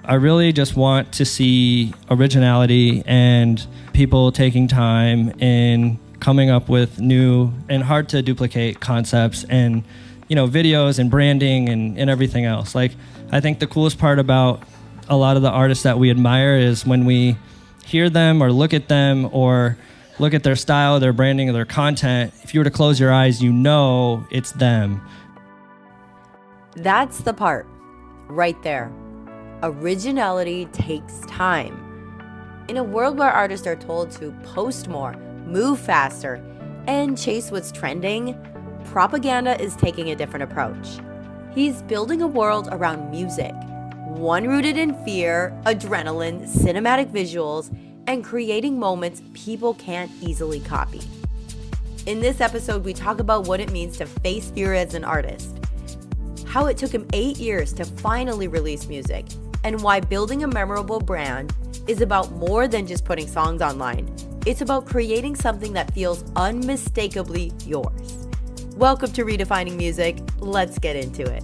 I really just want to see originality and people taking time in coming up with new and hard to duplicate concepts and, videos and branding and everything else. Like, I think the coolest part about a lot of the artists that we admire is when we hear them or look at them or look at their style, their branding, or their content, if you were to close your eyes, it's them. That's the part right there. Originality takes time. In a world where artists are told to post more, move faster, and chase what's trending, Proppaganda is taking a different approach. He's building a world around music, one rooted in fear, adrenaline, cinematic visuals, and creating moments people can't easily copy. In this episode, we talk about what it means to face fear as an artist, how it took him 8 years to finally release music, and why building a memorable brand is about more than just putting songs online. It's about creating something that feels unmistakably yours. Welcome to Redefining Music. Let's get into it.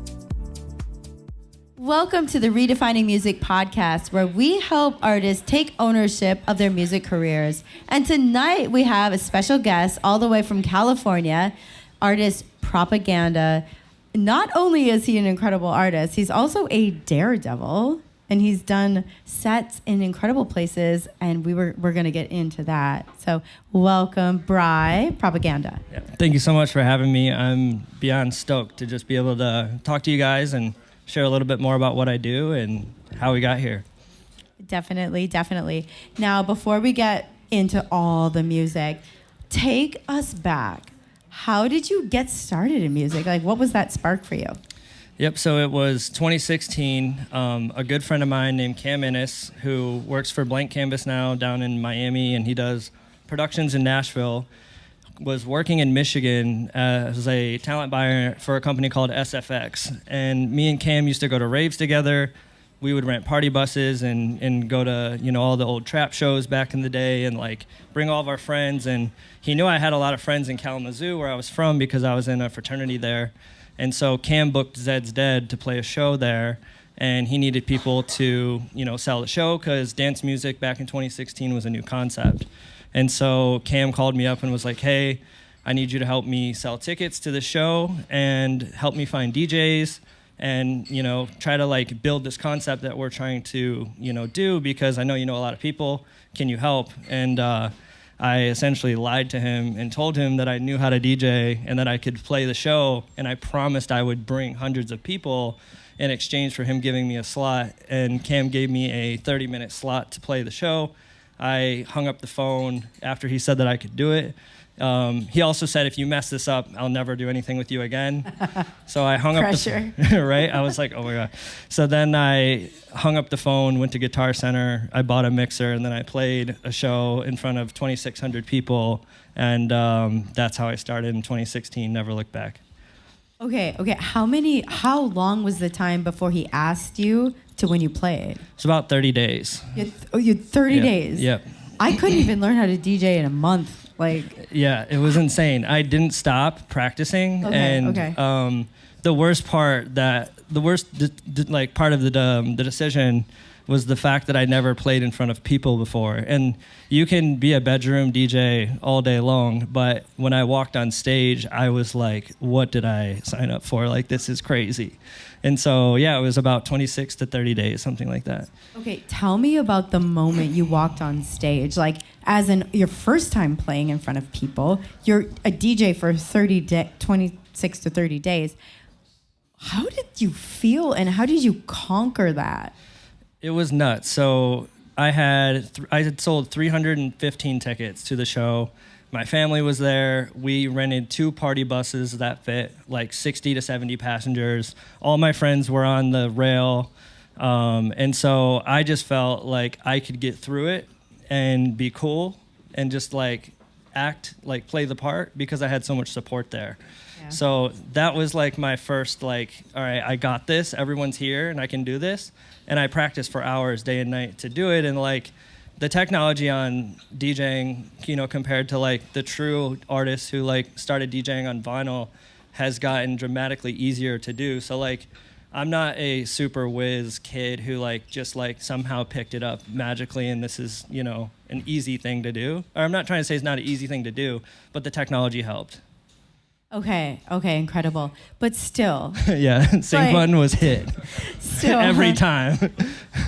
Welcome to the Redefining Music podcast, where we help artists take ownership of their music careers. And tonight we have a special guest all the way from California, artist Proppaganda. Not only is he an incredible artist, he's also a daredevil, and he's done sets in incredible places, and we're going to get into that. So welcome, Proppaganda. Yeah. Thank you so much for having me. I'm beyond stoked to just be able to talk to you guys and share a little bit more about what I do and how we got here. Definitely. Now, before we get into all the music, take us back. How did you get started in music? Like, what was that spark for you? Yep, so it was 2016. A good friend of mine named Cam Innes, who works for Blank Canvas now down in Miami, and he does productions in Nashville, was working in Michigan as a talent buyer for a company called SFX. And me and Cam used to go to raves together. We would rent party buses and go to, all the old trap shows back in the day and bring all of our friends. And he knew I had a lot of friends in Kalamazoo, where I was from, because I was in a fraternity there. And so Cam booked Zeds Dead to play a show there, and he needed people to, sell the show, because dance music back in 2016 was a new concept. And so Cam called me up and was like, hey, I need you to help me sell tickets to the show and help me find DJs and, try to build this concept that we're trying to, do, because I know you know a lot of people. Can you help? And I essentially lied to him and told him that I knew how to DJ and that I could play the show, and I promised I would bring hundreds of people in exchange for him giving me a slot. And Cam gave me a 30-minute slot to play the show. I hung up the phone after he said that I could do it. He also said, if you mess this up, I'll never do anything with you again. So I hung up the right? I was like, oh my God. So then I hung up the phone, went to Guitar Center, I bought a mixer, and then I played a show in front of 2,600 people. And that's how I started in 2016, never looked back. Okay. How long was the time before he asked you to when you played? It's about 30 days. You had 30 days? Yep. I couldn't even learn how to DJ in a month. Yeah, it was insane. I didn't stop practicing, the worst part part of the decision was the fact that I never played in front of people before. And you can be a bedroom DJ all day long, but when I walked on stage, I was like, what did I sign up for? This is crazy. And so, it was about 26 to 30 days, something like that. Okay, tell me about the moment you walked on stage. As in your first time playing in front of people, you're a DJ for 26 to 30 days. How did you feel, and how did you conquer that? It was nuts. So I had sold 315 tickets to the show. My family was there. We rented 2 party buses that fit 60 to 70 passengers. All my friends were on the rail. And so I just felt like I could get through it and be cool and just act, play the part, because I had so much support there. Yeah. So that was my first all right, I got this. Everyone's here and I can do this. And I practiced for hours day and night to do it. And the technology on DJing, compared to the true artists who started DJing on vinyl, has gotten dramatically easier to do. So I'm not a super whiz kid who like just like somehow picked it up magically and this is, you know, an easy thing to do. Or I'm not trying to say it's not an easy thing to do, but the technology helped. Okay, incredible. But still. Yeah, sync button was hit. Still. Every time.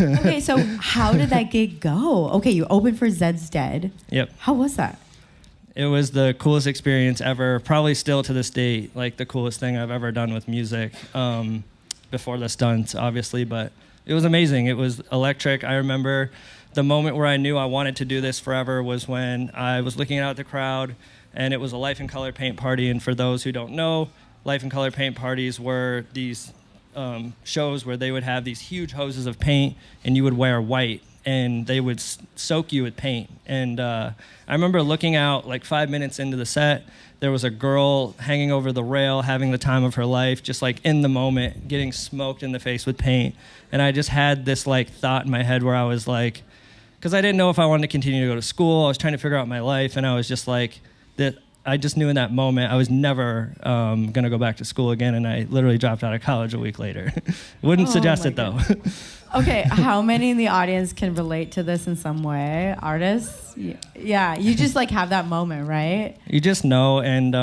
Okay, so how did that gig go? Okay, you opened for Zeds Dead. Yep. How was that? It was the coolest experience ever, probably still to this date, like the coolest thing I've ever done with music. Before the stunts, obviously, but it was amazing. It was electric. I remember the moment where I knew I wanted to do this forever was when I was looking out at the crowd, and it was a Life in Color paint party. And for those who don't know, Life in Color paint parties were these shows where they would have these huge hoses of paint, and you would wear white, and they would soak you with paint. And I remember looking out like 5 minutes into the set, there was a girl hanging over the rail having the time of her life, just like in the moment, getting smoked in the face with paint. And I just had this like thought in my head where I was like, because I didn't know if I wanted to continue to go to school. I was trying to figure out my life, and I was just like, that. I just knew in that moment I was never going to go back to school again, and I literally dropped out of college a week later. Wouldn't suggest it, though. Okay, how many in the audience can relate to this in some way? Artists? Yeah, you just like have that moment, right? You just know, and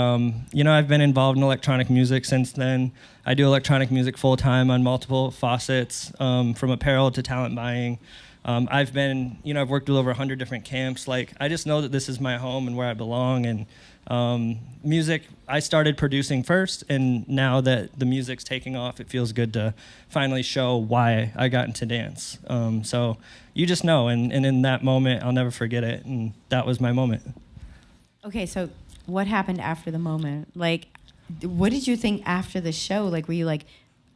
you know, I've been involved in electronic music since then. I do electronic music full time on multiple faucets, from apparel to talent buying. I've worked with over 100 different camps. Like, I just know that this is my home and where I belong. And music, I started producing first, and now that the music's taking off, it feels good to finally show why I got into dance. So you just know, and in that moment, I'll never forget it, and that was my moment. Okay, so what happened after the moment? Like, what did you think after the show? Like, were you like,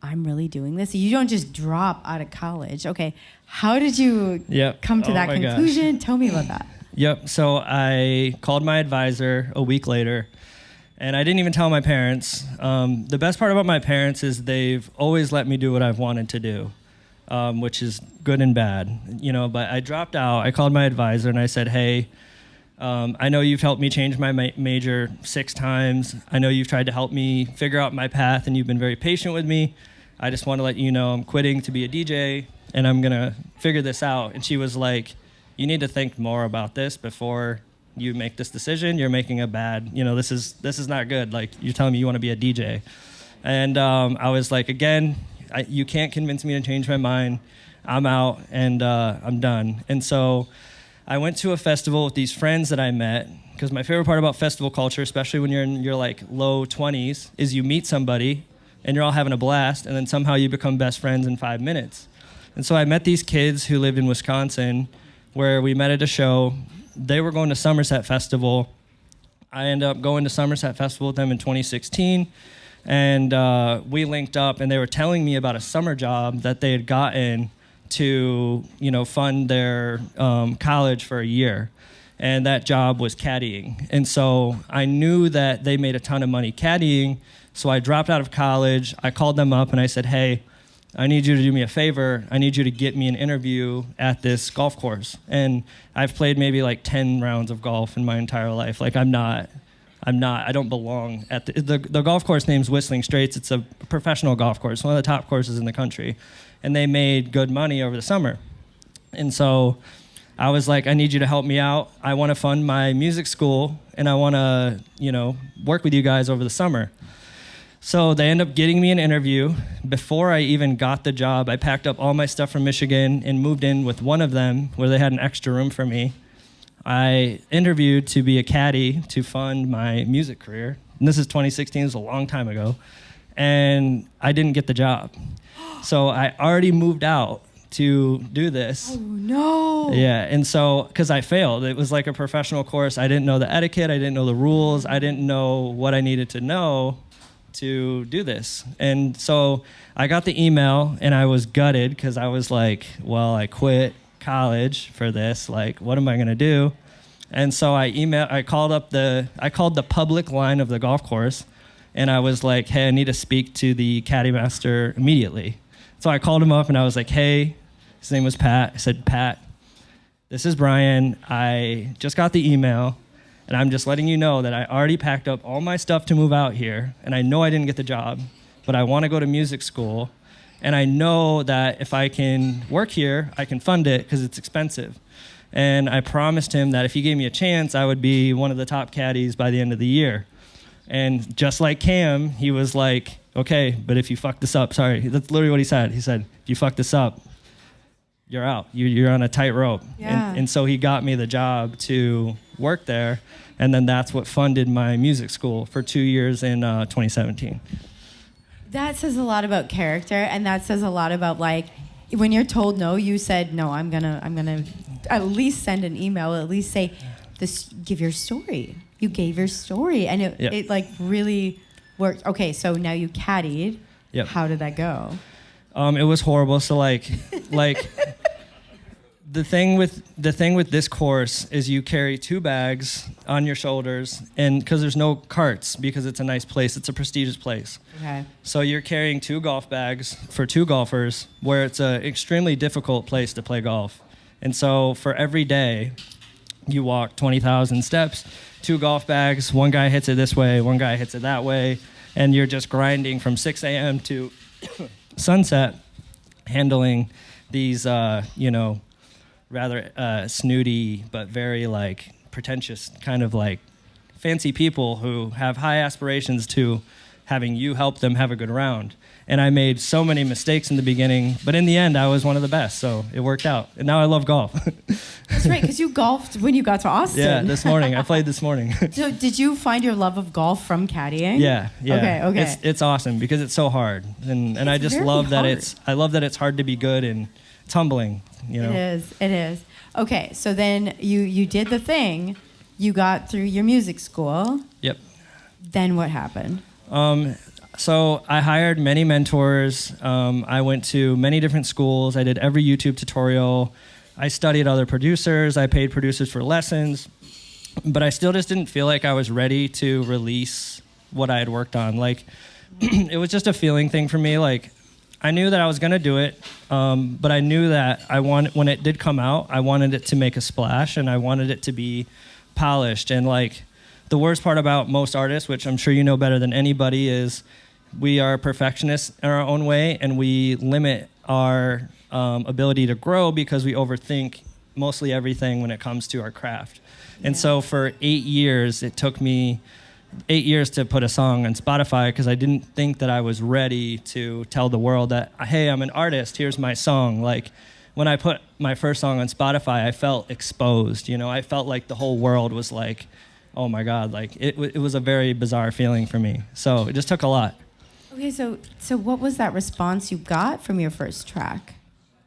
I'm really doing this? You don't just drop out of college. Okay, how did you come to that conclusion? Gosh. Tell me about that. Yep, so I called my advisor a week later, and I didn't even tell my parents. The best part about my parents is they've always let me do what I've wanted to do, which is good and bad, you know, but I dropped out. I called my advisor and I said, hey, I know you've helped me change my major 6 times. I know you've tried to help me figure out my path, and you've been very patient with me. I just want to let you know I'm quitting to be a DJ, and I'm going to figure this out. And she was like, you need to think more about this before you make this decision. You're making a bad, you know, this is not good. Like, you're telling me you want to be a DJ. And I was like, again, you can't convince me to change my mind. I'm out, and I'm done. And so I went to a festival with these friends that I met, because my favorite part about festival culture, especially when you're in your like low 20s, is you meet somebody and you're all having a blast, and then somehow you become best friends in 5 minutes. And so I met these kids who lived in Wisconsin, where we met at a show. They were going to Somerset Festival. I ended up going to Somerset Festival with them in 2016, and we linked up, and they were telling me about a summer job that they had gotten to, you know, fund their college for a year, and that job was caddying. And so I knew that they made a ton of money caddying, so I dropped out of college. I called them up and I said, hey, I need you to do me a favor. I need you to get me an interview at this golf course. And I've played maybe like 10 rounds of golf in my entire life. Like, I don't belong at the golf course name's Whistling Straits. It's a professional golf course, one of the top courses in the country. And they made good money over the summer. And so I was like, I need you to help me out. I want to fund my music school, and I want to, you know, work with you guys over the summer. So they end up getting me an interview. Before I even got the job, I packed up all my stuff from Michigan and moved in with one of them where they had an extra room for me. I interviewed to be a caddy to fund my music career. And this is 2016, it was a long time ago. And I didn't get the job. So I already moved out to do this. Oh, no. Yeah, and so, because I failed. It was like a professional course. I didn't know the etiquette. I didn't know the rules. I didn't know what I needed to know to do this. And so I got the email, and I was gutted because I was like, well, I quit college for this. Like, what am I going to do? And so I called the public line of the golf course, and I was like, hey, I need to speak to the caddy master immediately. So I called him up, and I was like, hey, his name was Pat. I said, Pat, this is Brian. I just got the email, and I'm just letting you know that I already packed up all my stuff to move out here, and I know I didn't get the job, but I want to go to music school, And I know that if I can work here, I can fund it because it's expensive. And I promised him that if he gave me a chance, I would be one of the top caddies by the end of the year. And just like Cam, he was like, okay, but if you fuck this up, sorry, that's literally what he said. He said, if you fuck this up, you're out. You're on a tight rope. Yeah. And so he got me the job to work there. And then that's what funded my music school for 2 years in 2017. That says a lot about character, and that says a lot about like when you're told no, you said no. I'm gonna at least send an email. At least say this. Give your story. You gave your story, and it like really worked. Okay, so now you caddied. Yep. How did that go? It was horrible. So like the thing with this course is you carry 2 bags on your shoulders, and because there's no carts, because it's a nice place, it's a prestigious place. Okay. So you're carrying 2 golf bags for 2 golfers, where it's an extremely difficult place to play golf. And so for every day, you walk 20,000 steps, 2 golf bags, one guy hits it this way, one guy hits it that way, and you're just grinding from 6 a.m. to sunset, handling these, rather snooty but very like pretentious kind of like fancy people who have high aspirations to having you help them have a good round. And I made so many mistakes in the beginning, but in the end I was one of the best, so it worked out. And now I love golf. That's right, because you golfed when you got to Austin. Yeah, this morning. I played this morning. So did you find your love of golf from caddying? Yeah. Okay. It's awesome because it's so hard. And I just love that it's hard to be good, and it's humbling, you know. It is. Okay, so then you did the thing. You got through your music school. Yep. Then what happened? So I hired many mentors. I went to many different schools. I did every YouTube tutorial. I studied other producers. I paid producers for lessons. But I still just didn't feel like I was ready to release what I had worked on. Like, it was just a feeling thing for me. Like, I knew that I was going to do it, but I knew that when it did come out, I wanted it to make a splash, and I wanted it to be polished. And like, the worst part about most artists, which I'm sure you know better than anybody, is we are perfectionists in our own way, and we limit our ability to grow because we overthink mostly everything when it comes to our craft. And so for 8 years, it took me 8 years to put a song on Spotify because I didn't think that I was ready to tell the world that, hey, I'm an artist, here's my song. Like, when I put my first song on Spotify, I felt exposed, you know? I felt like the whole world was like, oh my God, like it was a very bizarre feeling for me. So it just took a lot. Okay, so what was that response you got from your first track?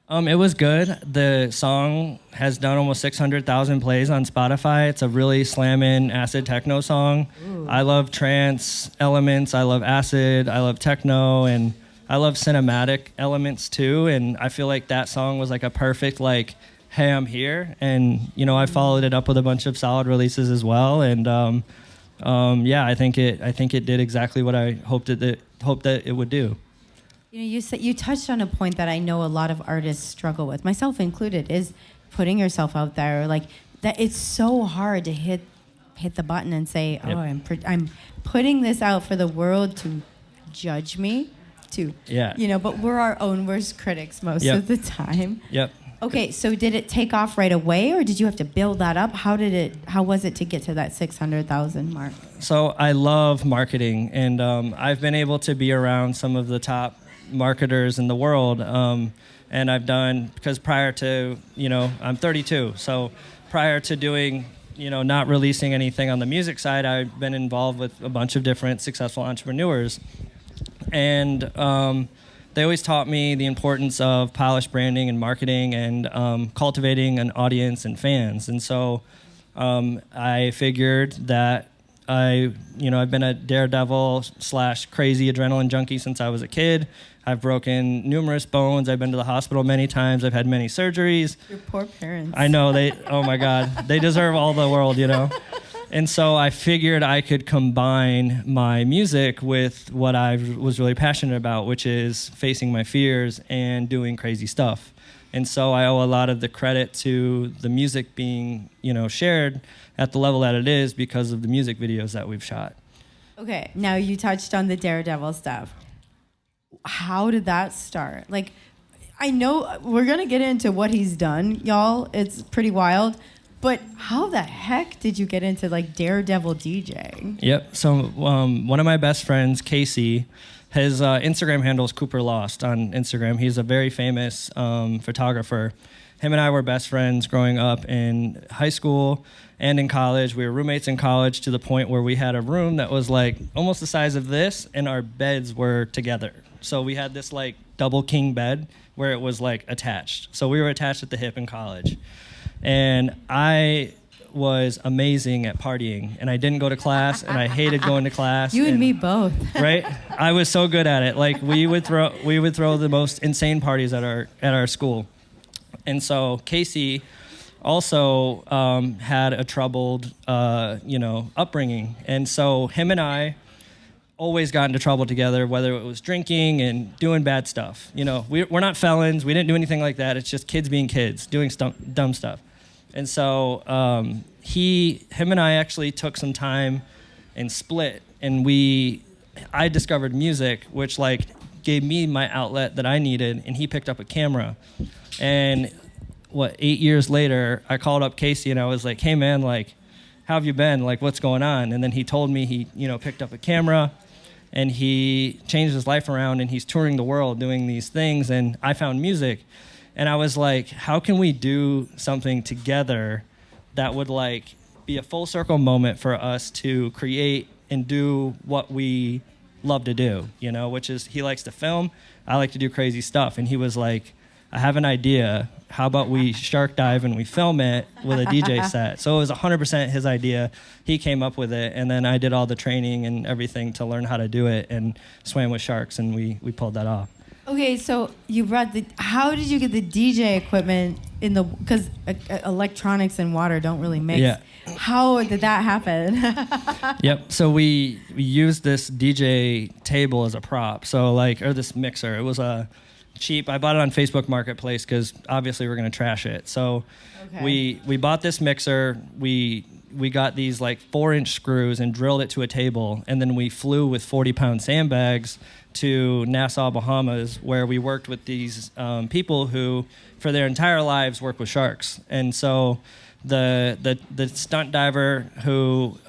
It was good. The song has done almost 600,000 plays on Spotify. It's a really slammin' acid techno song. Ooh. I love trance elements. I love acid. I love techno, and I love cinematic elements too. And I feel like that song was like a perfect like, hey, I'm here. And you know, I followed it up with a bunch of solid releases as well. And yeah, I think it did exactly what I hoped that it would do. You know, you touched on a point that I know a lot of artists struggle with, myself included, is putting yourself out there. Like that, it's so hard to hit the button and say, "Oh, I'm putting this out for the world to judge me." You know, but we're our own worst critics most of the time. Yep. Okay, so did it take off right away, or did you have to build that up? How was it to get to that 600,000 mark? So I love marketing, and I've been able to be around some of the top marketers in the world, and I've done, because prior to, you know, I'm 32, so prior to doing, you know, not releasing anything on the music side, I've been involved with a bunch of different successful entrepreneurs, and they always taught me the importance of polished branding and marketing and cultivating an audience and fans. And so I figured that I've been a daredevil / crazy adrenaline junkie since I was a kid. I've broken numerous bones. I've been to the hospital many times. I've had many surgeries. Your poor parents. I know, oh my God, they deserve all the world, you know? And so I figured I could combine my music with what I was really passionate about, which is facing my fears and doing crazy stuff. And so I owe a lot of the credit to the music being, you know, shared at the level that it is because of the music videos that we've shot. Okay, now you touched on the daredevil stuff. How did that start? Like, I know we're going to get into what he's done, y'all. It's pretty wild. But how the heck did you get into like daredevil DJing? Yep. So one of my best friends, Casey, his Instagram handle is Cooper Lost on Instagram. He's a very famous photographer. Him and I were best friends growing up in high school and in college. We were roommates in college to the point where we had a room that was like almost the size of this, and our beds were together. So we had this like double king bed where it was like attached. So we were attached at the hip in college. And I was amazing at partying, and I didn't go to class, and I hated going to class. You and me both. Right? I was so good at it. Like we would throw the most insane parties at our school. And so Casey also had a troubled upbringing. And so him and I always got into trouble together, whether it was drinking and doing bad stuff. You know, we're not felons. We didn't do anything like that. It's just kids being kids, doing dumb stuff. And so him and I actually took some time and split. And I discovered music, which like gave me my outlet that I needed. And he picked up a camera. And 8 years later, I called up Casey and I was like, hey man, like, how have you been? Like, what's going on? And then he told me he, picked up a camera and he changed his life around and he's touring the world doing these things. And I found music and I was like, how can we do something together that would like be a full circle moment for us to create and do what we love to do, which is he likes to film. I like to do crazy stuff. And he was like, I have an idea. How about we shark dive and we film it with a DJ set? So it was 100% his idea. He came up with it, and then I did all the training and everything to learn how to do it and swam with sharks, and we pulled that off. Okay, so you brought how did you get the DJ equipment because electronics and water don't really mix. Yeah. How did that happen? Yep. So we used this DJ table as a prop. So or this mixer. It was cheap. I bought it on Facebook Marketplace because obviously we're going to trash it. So we bought this mixer. We got these 4-inch screws and drilled it to a table. And then we flew with 40-pound sandbags to Nassau, Bahamas, where we worked with these people who, for their entire lives, work with sharks. And so the stunt diver who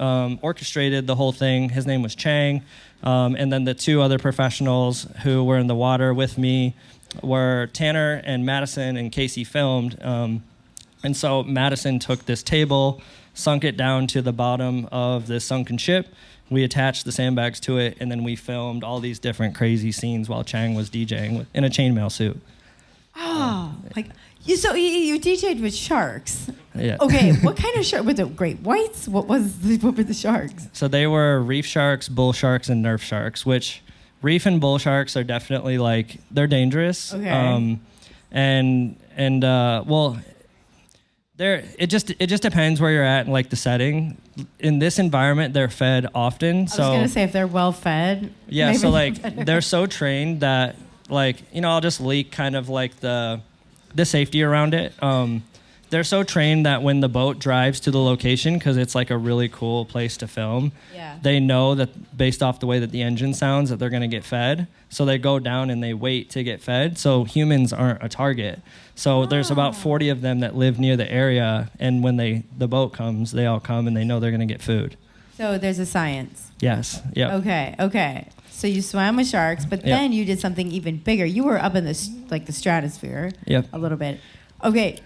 orchestrated the whole thing, his name was Chang. And then the two other professionals who were in the water with me were Tanner and Madison, and Casey filmed. And so Madison took this table, sunk it down to the bottom of the sunken ship. We attached the sandbags to it, and then we filmed all these different crazy scenes while Chang was DJing in a chainmail suit. Oh, you DJ'd with sharks. Yeah. Okay, what kind of shark? Were the great whites? What were the sharks? So they were reef sharks, bull sharks, and nerf sharks, which reef and bull sharks are definitely they're dangerous. Okay. It just depends where you're at and the setting. In this environment, they're fed often. I was gonna say if they're well fed. Yeah. So they're so trained that I'll just leak kind of the safety around it. They're so trained that when the boat drives to the location, because it's a really cool place to film, they know that based off the way that the engine sounds that they're going to get fed. So they go down and they wait to get fed. So humans aren't a target. So there's about 40 of them that live near the area. And when the boat comes, they all come and they know they're going to get food. So there's a science. Yes. Yeah. Okay. So you swam with sharks, but then you did something even bigger. You were up in the stratosphere. Yep. A little bit. Okay.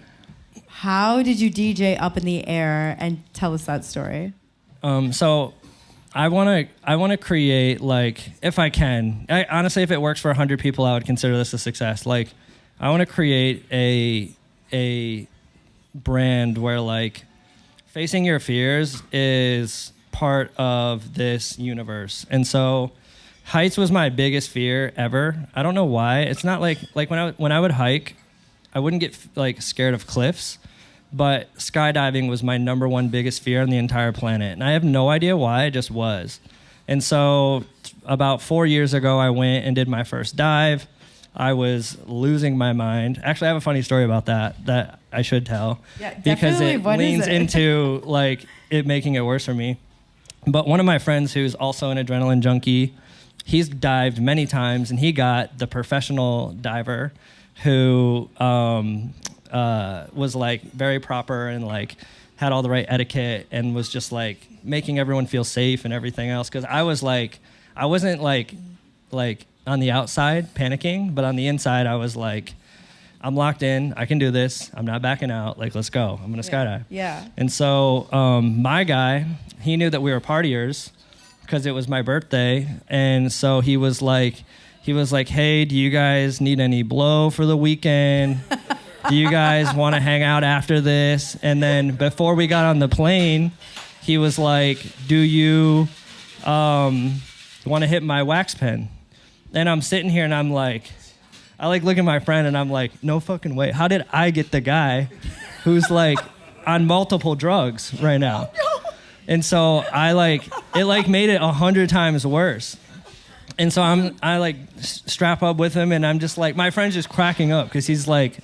How did you DJ up in the air, and tell us that story? So I want to create if I can. Honestly, if it works for 100 people, I would consider this a success. I want to create a brand where facing your fears is part of this universe. And so heights was my biggest fear ever. I don't know why. It's not like when I would hike, I wouldn't get scared of cliffs, but skydiving was my number one biggest fear on the entire planet. And I have no idea why, it just was. And so about 4 years ago, I went and did my first dive. I was losing my mind. Actually, I have a funny story about that I should tell. Yeah, because definitely. it What leans is it? into it making it worse for me. But one of my friends who's also an adrenaline junkie, he's dived many times, and he got the professional diver who was like very proper and like had all the right etiquette and was just like making everyone feel safe and everything else. Because I wasn't like on the outside panicking, but on the inside I was like, I'm locked in. I can do this. I'm not backing out. Like, let's go. I'm gonna skydive. Yeah. And so my guy, he knew that we were partiers because it was my birthday, and so he was like, hey, do you guys need any blow for the weekend? Do you guys want to hang out after this? And then before we got on the plane, he was like, do you want to hit my wax pen? And I'm sitting here and I'm like, I like look at my friend and I'm like, no fucking way. How did I get the guy who's like on multiple drugs right now? And so it made it 100 times worse. And so I strap up with him and I'm just like, my friend's just cracking up because he's like,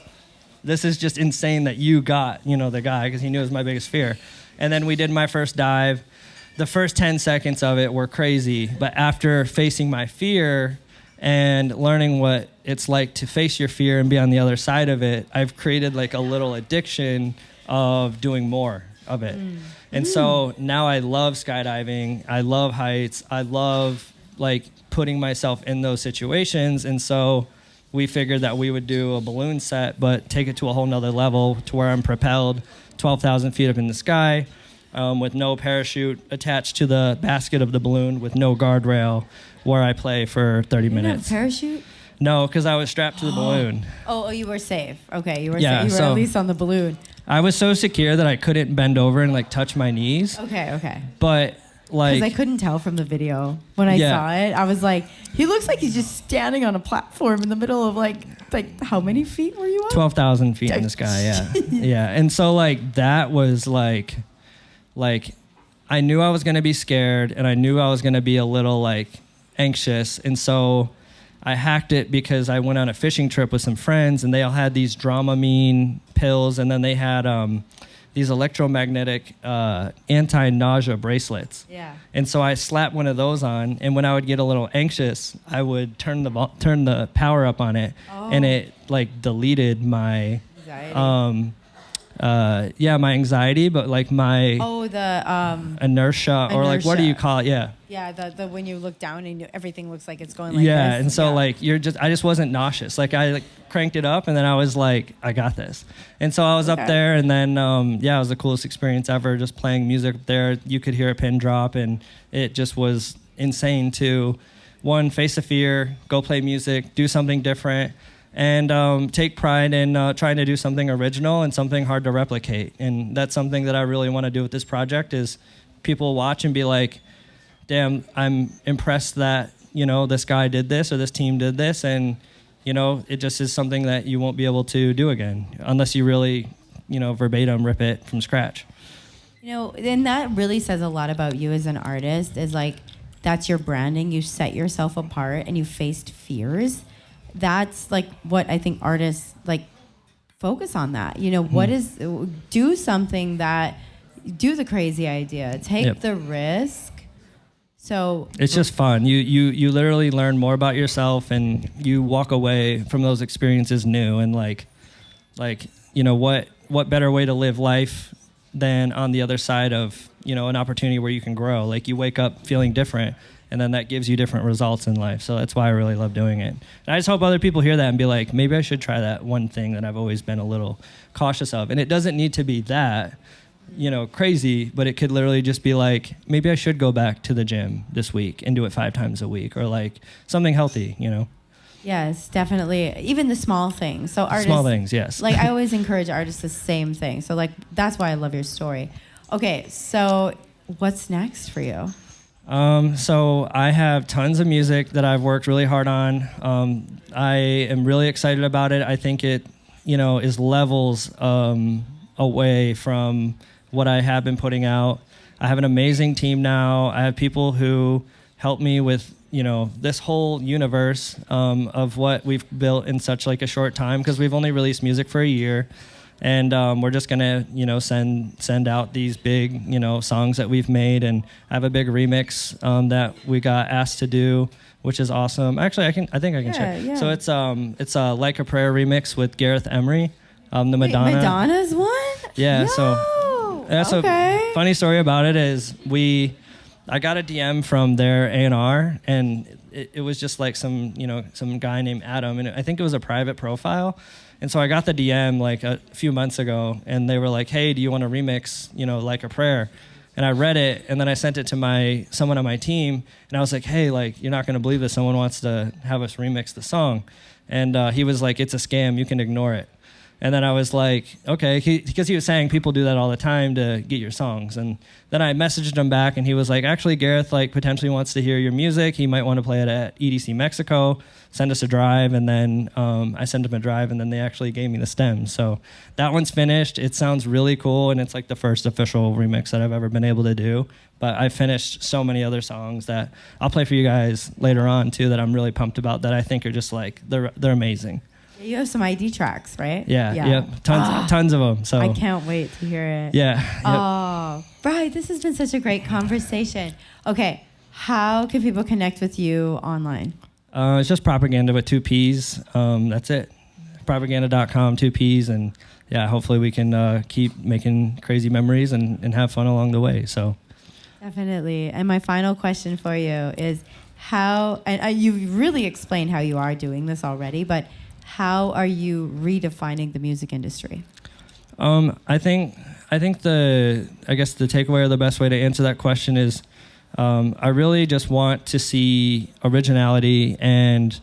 this is just insane that you got, the guy, because he knew it was my biggest fear. And then we did my first dive. The first 10 seconds of it were crazy, but after facing my fear and learning what it's like to face your fear and be on the other side of it, I've created like a little addiction of doing more of it. And so now I love skydiving. I love heights. I love like putting myself in those situations. And so we figured that we would do a balloon set, but take it to a whole nother level to where I'm propelled 12,000 feet up in the sky with no parachute attached to the basket of the balloon with no guardrail, where I play for 30 You minutes. didn't have a parachute? No, because I was strapped to the balloon. Oh, you were safe. Okay, you were Yeah, safe. You were so- at least on the balloon. I was so secure that I couldn't bend over and like touch my knees. Okay. But like, Because I couldn't tell from the video when I Yeah. saw it. I was like, he looks like he's just standing on a platform in the middle of like how many feet were you on? 12,000 feet in the sky, yeah. Yeah, and so like that was like I knew I was going to be scared and I knew I was going to be a little like anxious, and so I hacked it because I went on a fishing trip with some friends and they all had these Dramamine pills, and then they had these electromagnetic anti-nausea bracelets. Yeah. And so I slapped one of those on, and when I would get a little anxious, I would turn the power up on it, and it like deleted my Anxiety. my anxiety, but like my the inertia, or like what do you Inertia. call it? Yeah. yeah, the when you look down and everything looks like it's going like Yeah, this. and so Yeah. like I just wasn't nauseous. Like I cranked it up, and then I was like, I got this. And so I was up Okay. there, and then it was the coolest experience ever. Just playing music up there, you could hear a pin drop, and it just was insane to face the fear, go play music, do something different, and take pride in trying to do something original and something hard to replicate. And that's something that I really want to do with this project is people watch and be like, damn, I'm impressed that, this guy did this or this team did this. And, it just is something that you won't be able to do again unless you really, verbatim rip it from scratch. And that really says a lot about you as an artist, is like, that's your branding. You set yourself apart and you faced fears. That's like what I think artists like focus on that. What is, do something that, do the crazy idea, take the risk. So it's just fun. You literally learn more about yourself, and you walk away from those experiences new, and what better way to live life than on the other side of, an opportunity where you can grow. Like you wake up feeling different, and then that gives you different results in life. So that's why I really love doing it. And I just hope other people hear that and be like, maybe I should try that one thing that I've always been a little cautious of. And it doesn't need to be that, crazy, but it could literally just be like, maybe I should go back to the gym this week and do it 5 times a week, or like something healthy, Yes, definitely. Even the small things. So artists, Small things, yes. Like I always encourage artists the same thing. So like that's why I love your story. Okay, so what's next for you? So I have tons of music that I've worked really hard on. I am really excited about it. I think it, is levels away from what I have been putting out. I have an amazing team now. I have people who help me with, this whole universe of what we've built in such like a short time, because we've only released music for a year. And we're just gonna, send out these big, songs that we've made. And I have a big remix that we got asked to do which is awesome. Actually, I think I can share. Yeah. So it's a Like a Prayer remix with Gareth Emery, the Madonna. Wait, Madonna's one? Yeah. Yo, So okay. funny story about it is I got a DM from their A&R, and it was just like some guy named Adam, and I think it was a private profile. And so I got the DM like a few months ago, and they were like, "Hey, do you want to remix, Like a Prayer?" And I read it, and then I sent it to someone on my team, and I was like, "Hey, like, you're not going to believe this. Someone wants to have us remix the song." And he was like, "It's a scam. You can ignore it." And then I was like, okay, because he was saying people do that all the time to get your songs. And then I messaged him back, and he was like, actually, Gareth like potentially wants to hear your music. He might want to play it at EDC Mexico. Send us a drive. And then I sent him a drive, and then they actually gave me the stems. So that one's finished. It sounds really cool, and it's like the first official remix that I've ever been able to do. But I finished so many other songs that I'll play for you guys later on too that I'm really pumped about, that I think are just like they're amazing. You have some ID tracks, right? Yeah. Yep. Tons of them. So I can't wait to hear it. Yeah. Yep. Oh, Brian, this has been such a great conversation. Okay, how can people connect with you online? It's just Proppaganda with 2 P's. That's it. Proppaganda.com, 2 P's, and yeah, hopefully we can keep making crazy memories and have fun along the way. So Definitely. And my final question for you is how, and you really explained how you are doing this already, but how are you redefining the music industry? I think the takeaway or the best way to answer that question is I really just want to see originality and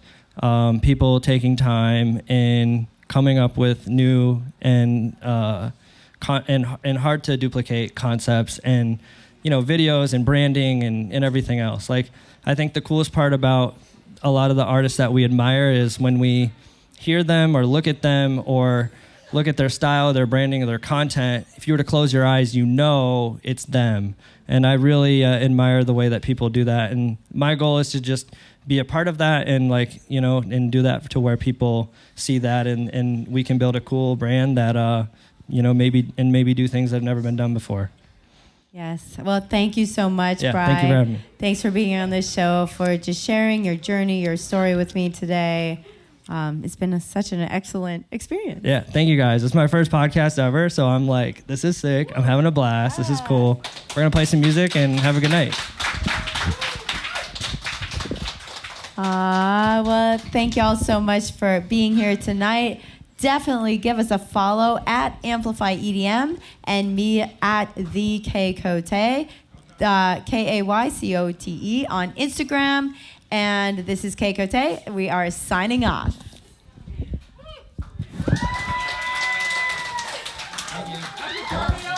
people taking time in coming up with new and hard to duplicate concepts and videos and branding and everything else. Like, I think the coolest part about a lot of the artists that we admire is when we hear them or look at them or look at their style, their branding, or their content. If you were to close your eyes, it's them. And I really admire the way that people do that. And my goal is to just be a part of that and and do that to where people see that and we can build a cool brand that maybe do things that have never been done before. Yes. Well, thank you so much, Yeah, Bri. thank you for having me. Thanks for being on this show, for just sharing your journey, your story with me today. It's been such an excellent experience. Yeah, thank you guys. It's my first podcast ever, so I'm like, this is sick. I'm having a blast. This is cool. We're going to play some music and have a good night. Well, thank y'all so much for being here tonight. Definitely give us a follow at Amplify EDM and me at the Kaycote, Kaycote on Instagram. And this is Kaycote. We are signing off. Thank you.